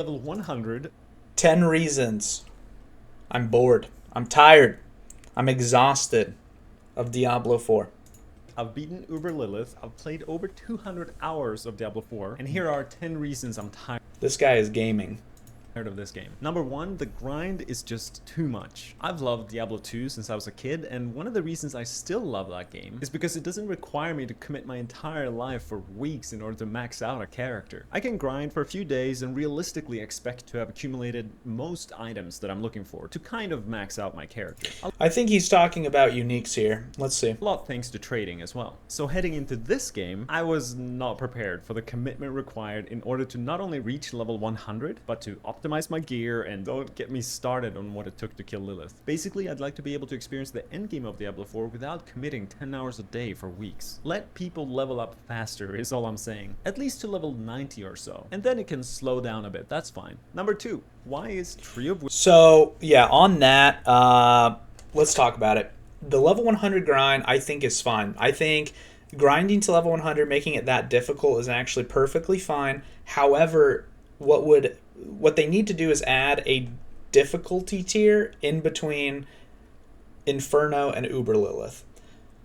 Level 100. 10 reasons. I'm bored. I'm tired. I'm exhausted of Diablo 4. I've beaten Uber Lilith. I've played over 200 hours of Diablo 4. And here are 10 reasons I'm tired This guy is gaming. of this game. Number one, the grind is just too much. I've loved Diablo 2 since I was a kid, and one of the reasons I still love that game is because it doesn't require me to commit my entire life for weeks in order to max out a character. I can grind for a few days and realistically expect to have accumulated most items that I'm looking for to kind of max out my character. I think he's talking about uniques here. Let's see. A lot thanks to trading as well. So heading into this game, I was not prepared for the commitment required in order to not only reach level 100, but to optimize my gear, and don't get me started on what it took to kill Lilith. Basically, I'd like to be able to experience the endgame of Diablo 4 without committing 10 hours a day for weeks. Let people level up faster is all I'm saying. At least to level 90 or so. And then it can slow down a bit, that's fine. Number two, why is Tree of Wisdom? So, yeah, on that, let's talk about it. The level 100 grind, I think, is fine. I think grinding to level 100, making it that difficult, is actually perfectly fine. However, what they need to do is add a difficulty tier in between Inferno and Uber Lilith.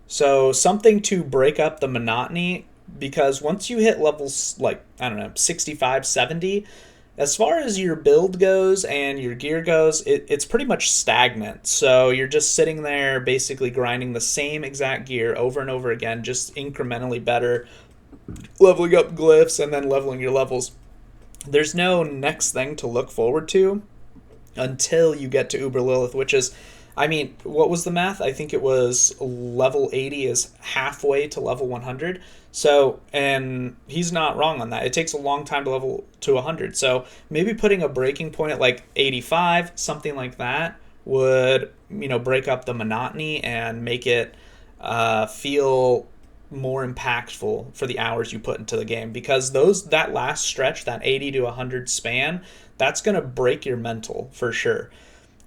So something to break up the monotony, because once you hit levels like, I don't know, 65, 70, as far as your build goes and your gear goes, it's pretty much stagnant. So you're just sitting there basically grinding the same exact gear over and over again, just incrementally better, leveling up glyphs and then leveling your levels. There's no next thing to look forward to until you get to Uber Lilith, which is, I mean, what was the math? I think it was level 80 is halfway to level 100. So, and he's not wrong on that. It takes a long time to level to 100. So maybe putting a breaking point at like 85, something like that, would, break up the monotony and make it feel more impactful for the hours you put into the game, because that last stretch, that 80 to 100 span, that's going to break your mental for sure.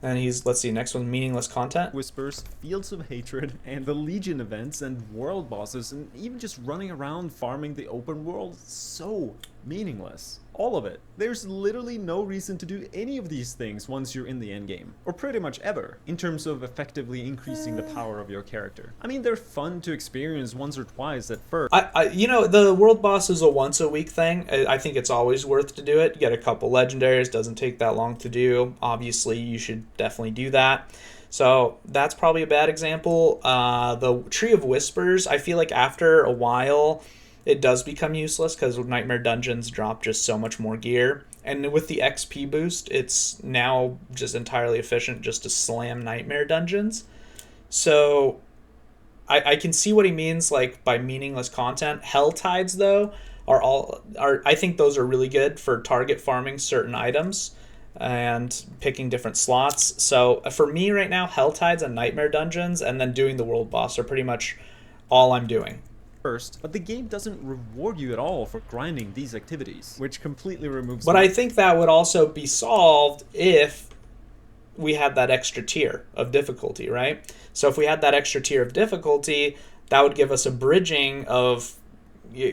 And let's see, next one, meaningless content. Whispers, Fields of Hatred, and the Legion events and world bosses, and even just running around farming the open world, so meaningless. All of it. There's literally no reason to do any of these things once you're in the endgame, or pretty much ever, in terms of effectively increasing the power of your character. I mean, they're fun to experience once or twice at first. The world boss is a once a week thing. I think it's always worth to do it. You get a couple legendaries, doesn't take that long to do. Obviously, you should definitely do that. So that's probably a bad example. The Tree of Whispers, I feel like after a while, it does become useless because Nightmare Dungeons drop just so much more gear. And with the XP boost, it's now just entirely efficient just to slam Nightmare Dungeons. So I can see what he means like by meaningless content. HELLTIDES, though, are I think those are really good for target farming certain items and picking different slots. So for me right now, HELLTIDES and Nightmare Dungeons and then doing the world boss are pretty much all I'm doing. First, but the game doesn't reward you at all for grinding these activities, which completely removes. But I think that would also be solved if we had that extra tier of difficulty, right? So if we had that extra tier of difficulty, that would give us a bridging of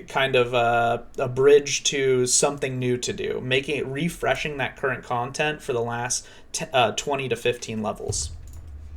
kind of a bridge to something new to do, making it refreshing that current content for the last 20 to 15 levels.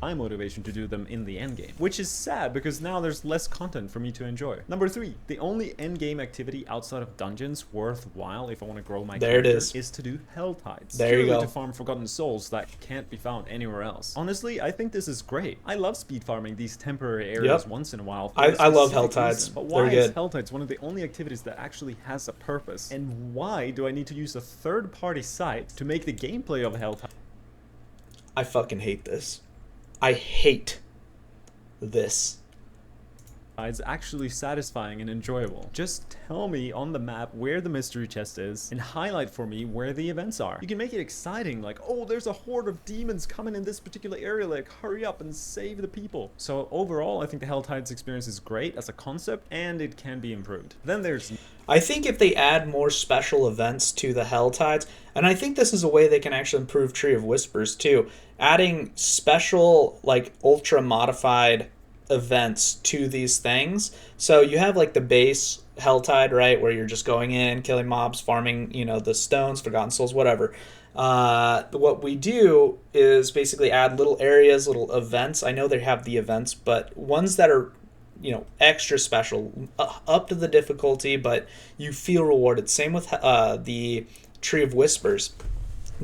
My motivation to do them in the endgame, which is sad because now there's less content for me to enjoy. Number three, the only endgame activity outside of dungeons worthwhile if I want to grow my character is to do HELLTIDES. There you go. To farm forgotten souls that can't be found anywhere else. Honestly, I think this is great. I love speed farming these temporary areas once in a while. I love HELLTIDES. But why is HELLTIDES one of the only activities that actually has a purpose? And why do I need to use a third-party site to make the gameplay of HELLTIDES? I fucking hate this. I hate this. It's actually satisfying and enjoyable. Just tell me on the map where the mystery chest is and highlight for me where the events are. You can make it exciting, like, oh, there's a horde of demons coming in this particular area, like, hurry up and save the people. So overall, I think the HELLTIDES experience is great as a concept, and it can be improved. Then there's... I think if they add more special events to the HELLTIDES, and I think this is a way they can actually improve Tree of Whispers too, adding special, like, ultra modified events to these things. So you have like the base Helltide, right, where you're just going in, killing mobs, farming, the stones, Forgotten Souls, whatever. What we do is basically add little areas, little events. I know they have the events, but ones that are, extra special, up to the difficulty, but you feel rewarded. Same with the Tree of Whispers.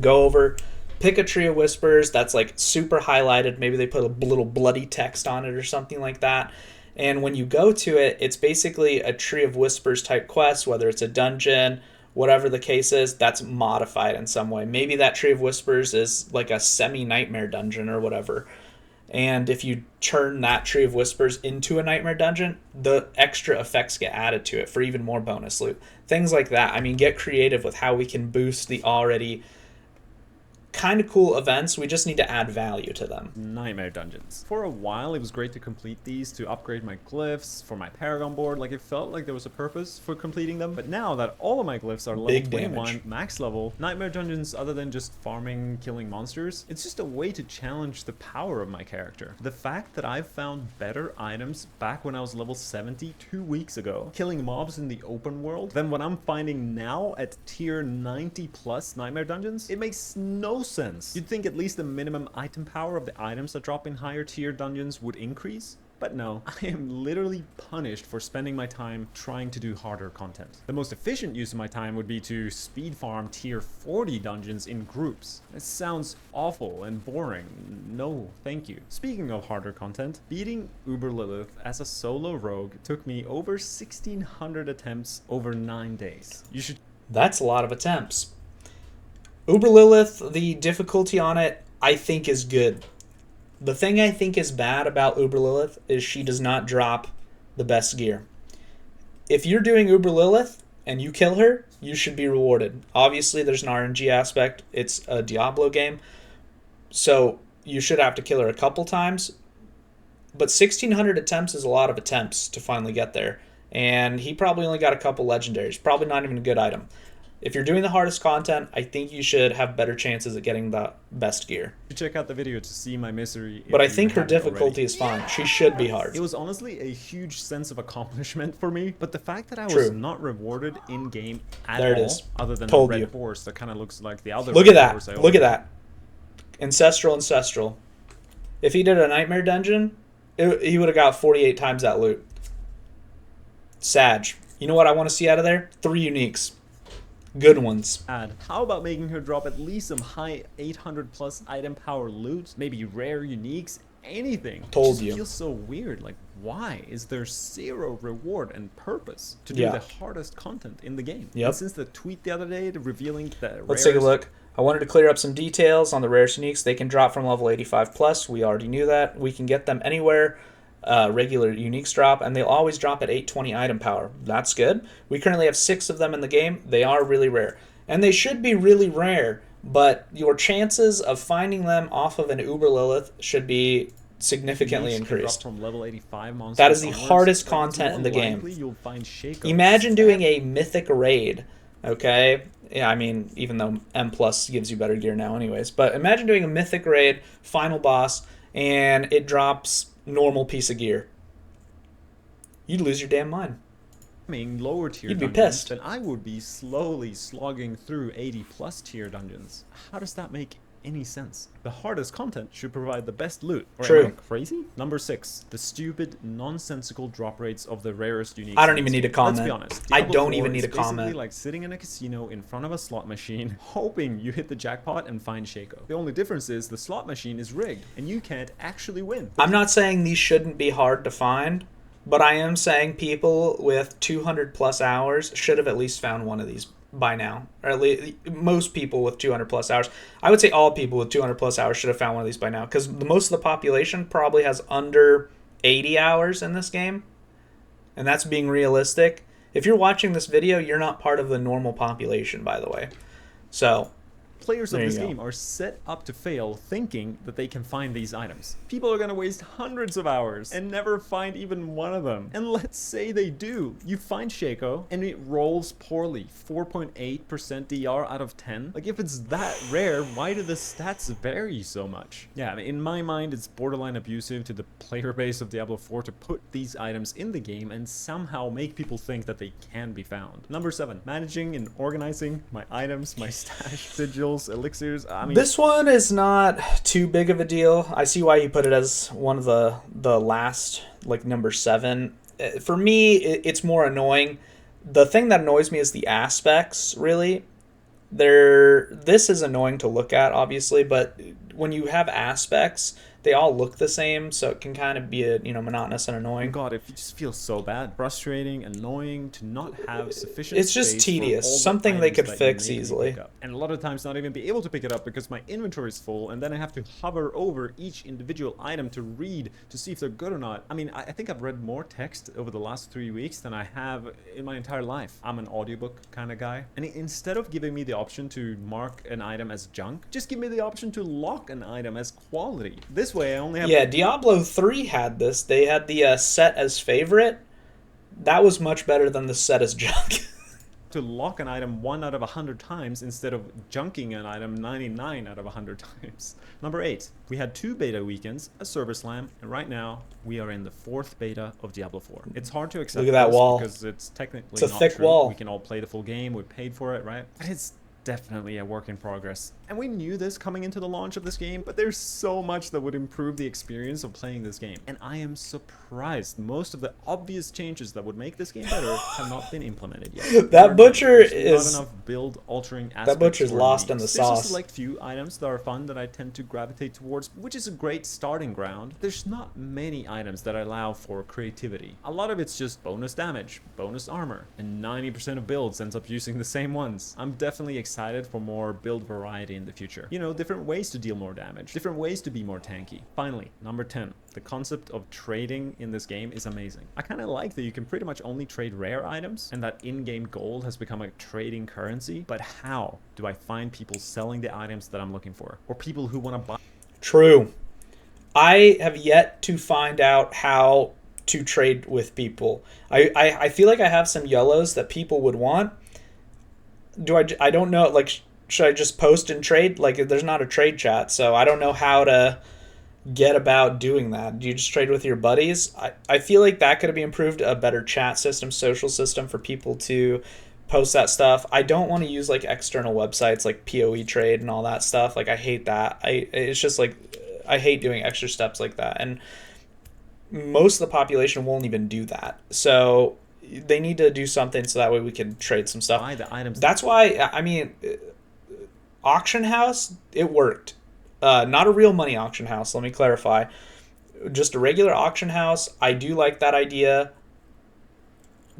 Go over, pick a Tree of Whispers that's like super highlighted. Maybe they put a little bloody text on it or something like that. And when you go to it, it's basically a Tree of Whispers type quest, whether it's a dungeon, whatever the case is, that's modified in some way. Maybe that Tree of Whispers is like a semi-nightmare dungeon or whatever. And if you turn that Tree of Whispers into a nightmare dungeon, the extra effects get added to it for even more bonus loot. Things like that. I mean, get creative with how we can boost the already kind of cool events. We just need to add value to them. Nightmare dungeons. For a while, it was great to complete these to upgrade my glyphs for my Paragon board. Like, it felt like there was a purpose for completing them. But now that all of my glyphs are level 21, max level, nightmare dungeons, other than just farming, killing monsters, it's just a way to challenge the power of my character. The fact that I've found better items back when I was level 70 2 weeks ago, killing mobs in the open world, than what I'm finding now at tier 90 plus nightmare dungeons, it makes no sense. You'd think at least the minimum item power of the items that drop in higher tier dungeons would increase, but no. I am literally punished for spending my time trying to do harder content. The most efficient use of my time would be to speed farm tier 40 dungeons in groups. It sounds awful and boring. No, thank you. Speaking of harder content, beating Uber Lilith as a solo rogue took me over 1,600 attempts over 9 days. That's a lot of attempts. Uber Lilith, the difficulty on it, I think is good. The thing I think is bad about Uber Lilith is she does not drop the best gear. If you're doing Uber Lilith and you kill her, you should be rewarded. Obviously, there's an RNG aspect. It's a Diablo game, so you should have to kill her a couple times. But 1,600 attempts is a lot of attempts to finally get there. And he probably only got a couple legendaries. Probably not even a good item. If you're doing the hardest content, I think you should have better chances at getting the best gear. Check out the video to see my misery. But I think her difficulty is fine. She should be hard. It was honestly a huge sense of accomplishment for me, but the fact that I was not rewarded in-game at all, other than the red horse that kind of looks like the other Look at that. Look at that. Ancestral. If he did a nightmare dungeon, he would have got 48 times that loot. Sag. You know what I want to see out of there? 3 uniques. Good ones. How about making her drop at least some high 800 plus item power loot, maybe rare uniques, anything? Told you. It feels so weird. Like, why is there zero reward and purpose to do the hardest content in the game? Yep. And since the tweet the other day revealing that let's take a look. I wanted to clear up some details on the rarest uniques. They can drop from level 85 plus. We already knew that. We can get them anywhere. Regular uniques drop, and they'll always drop at 820 item power. That's good. We currently have 6 of them in the game. They are really rare, and they should be really rare, but your chances of finding them off of an Uber Lilith should be significantly increased. From level 85 monsters that is the hardest content in the game. You'll find Imagine doing a mythic raid, okay? Yeah, I mean, even though M plus gives you better gear now anyways, but imagine doing a mythic raid, final boss, and it drops normal piece of gear. You'd lose your damn mind. Lower tier You'd be dungeons, pissed. then I would be slowly slogging through 80 plus tier dungeons. How does that make any sense? The hardest content should provide the best loot. Or True. Am I crazy? Number 6, the stupid, nonsensical drop rates of the rarest unique. I don't even need to comment. Let's be honest. I Diablo don't 4 even need is to comment. basically like sitting in a casino in front of a slot machine, hoping you hit the jackpot and find Shaco. The only difference is the slot machine is rigged, and you can't actually win. I'm not saying these shouldn't be hard to find, but I am saying people with 200 plus hours should have at least found one of these by now, or at least most people with 200 plus hours. I would say all people with 200 plus hours should have found one of these by now, because most of the population probably has under 80 hours in this game, and that's being realistic. If you're watching this video, you're not part of the normal population, by the way. So Players of There this you go. game are set up to fail thinking that they can find these items. People are gonna waste hundreds of hours and never find even one of them. And let's say they do. You find Shaco and it rolls poorly. 4.8% DR out of 10. Like, if it's that rare, why do the stats vary so much? Yeah, I mean, in my mind, it's borderline abusive to the player base of Diablo 4 to put these items in the game and somehow make people think that they can be found. Number 7, managing and organizing my items, my stash, sigils, elixirs. I mean, This one is not too big of a deal. I see why you put it as one of the last, like number 7. For me, it's more annoying. The thing that annoys me is the aspects, really. This is annoying to look at, obviously, but when you have aspects, they all look the same, so it can kind of be monotonous and annoying. God, it just feels so bad, frustrating, annoying to not have sufficient. It's just space tedious. for all the Something they items could that you fix may easily. pick up. And a lot of times not even be able to pick it up because my inventory is full, and then I have to hover over each individual item to read to see if they're good or not. I mean, I think I've read more text over the last 3 weeks than I have in my entire life. I'm an audiobook kind of guy, and instead of giving me the option to mark an item as junk, just give me the option to lock an item as quality. This way I only have Diablo 3 had this. They had the set as favorite. That was much better than the set as junk. to lock an item 1 out of 100 times instead of junking an item 99 out of 100 times. Number 8, we had 2 beta weekends, a server slam, and right now we are in the 4th beta of Diablo 4. It's hard to accept Look at that this wall. because it's technically It's a not thick true. wall. We can all play the full game, we paid for it, right? But it's definitely a work in progress. And we knew this coming into the launch of this game, but there's so much that would improve the experience of playing this game. And I am surprised most of the obvious changes that would make this game better have not been implemented yet. That butcher There's is... not enough build altering aspects. That butcher's or lost in needs. the There's sauce. just like few items that are fun that I tend to gravitate towards, which is a great starting ground. There's not many items that allow for creativity. A lot of it's just bonus damage, bonus armor, and 90% of builds ends up using the same ones. I'm definitely excited for more build variety in the future. You know, different ways to deal more damage, different ways to be more tanky. Finally, number 10. The concept of trading in this game is amazing. I kind of like that you can pretty much only trade rare items and that in-game gold has become a trading currency. But how do I find people selling the items that I'm looking for? Or people who want to buy? True. I have yet to find out how to trade with people. I feel like I have some yellows that people would want. I don't know, like, should I just post and trade? Like, there's not a trade chat, so I don't know how to get about doing that. Do you just trade with your buddies? I feel like that could be improved, a better chat system, social system for people to post that stuff. I don't want to use like external websites like PoE trade and all that stuff. Like, I hate that. It's just like, I hate doing extra steps like that. And most of the population won't even do that. So they need to do something so that way we can trade some stuff. Buy the items. That's why, I mean, auction house, it worked. Not a real money auction house, let me clarify. Just a regular auction house. I do like that idea.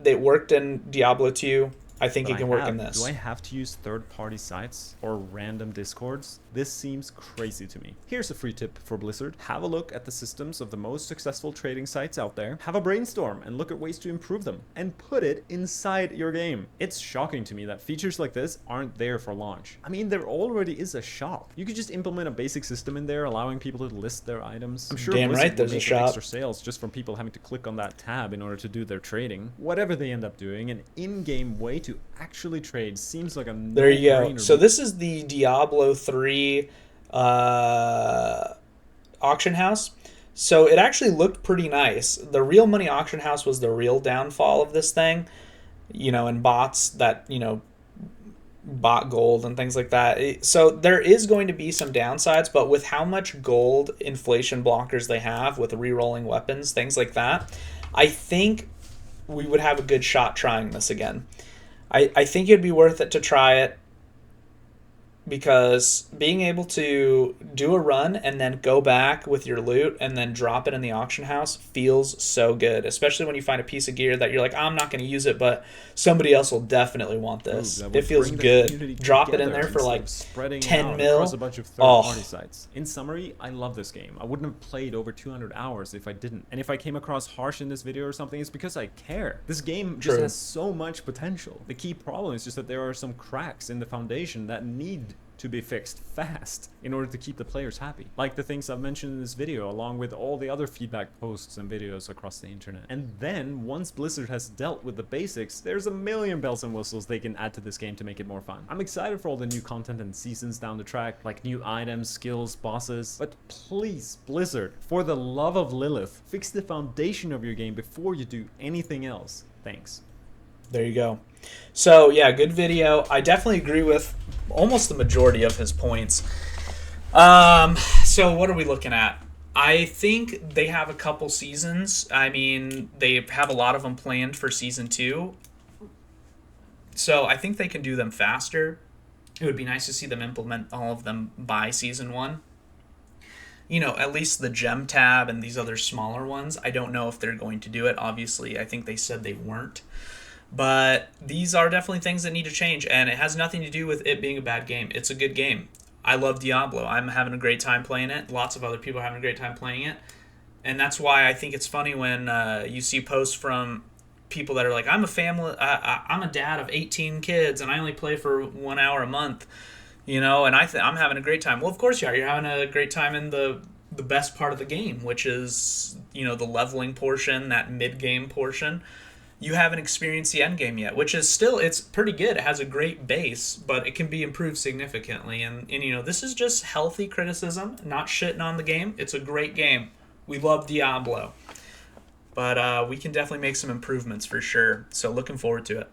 It worked in Diablo 2. I think it can work in this. Do I have to use third-party sites or random discords? This seems crazy to me. Here's a free tip for Blizzard. Have a look at the systems of the most successful trading sites out there. Have a brainstorm and look at ways to improve them and put it inside your game. It's shocking to me that features like this aren't there for launch. I mean, there already is a shop. You could just implement a basic system in there allowing people to list their items. I'm sure Damn Blizzard right there's will a make shop. extra sales just from people having to click on that tab in order to do their trading. Whatever they end up doing, an in-game way to actually trade seems like a There you go. no-brainer. So this is the Diablo 3 auction house. So it actually looked pretty nice. The real money auction house was the real downfall of this thing, and bots that, bot gold and things like that. So there is going to be some downsides, but with how much gold inflation blockers they have with re-rolling weapons, things like that, I think we would have a good shot trying this again. I think it'd be worth it to try it, because being able to do a run and then go back with your loot and then drop it in the auction house feels so good, especially when you find a piece of gear that you're like, I'm not going to use it, but somebody else will definitely want this. Ooh, it feels good. Drop it in there for like 10 mil. Across a bunch of third-party sites. In summary, I love this game. I wouldn't have played over 200 hours if I didn't. And if I came across harsh in this video or something, it's because I care. This game just has so much potential. The key problem is just that there are some cracks in the foundation that need to be fixed fast in order to keep the players happy. Like the things I've mentioned in this video, along with all the other feedback posts and videos across the internet. And then, once Blizzard has dealt with the basics, there's a million bells and whistles they can add to this game to make it more fun. I'm excited for all the new content and seasons down the track, like new items, skills, bosses, but please, Blizzard, for the love of Lilith, fix the foundation of your game before you do anything else. Thanks. There you go. So yeah, good video. I definitely agree with almost the majority of his points. So what are we looking at? I think they have a couple seasons. I mean, they have a lot of them planned for season 2. So I think they can do them faster. It would be nice to see them implement all of them by season 1. You know, at least the gem tab and these other smaller ones. I don't know if they're going to do it. Obviously, I think they said they weren't. But these are definitely things that need to change, and it has nothing to do with it being a bad game. It's a good game. I love Diablo. I'm having a great time playing it. Lots of other people are having a great time playing it. And that's why I think it's funny when you see posts from people that are like, I'm a dad of 18 kids, and I only play for 1 hour a month, you know, and I'm having a great time. Well, of course you are. You're having a great time in the best part of the game, which is, you know, the leveling portion, that mid-game portion. You haven't experienced the end game yet, which is still, it's pretty good. It has a great base, but it can be improved significantly. And you know, this is just healthy criticism, not shitting on the game. It's a great game. We love Diablo. But we can definitely make some improvements for sure. So looking forward to it.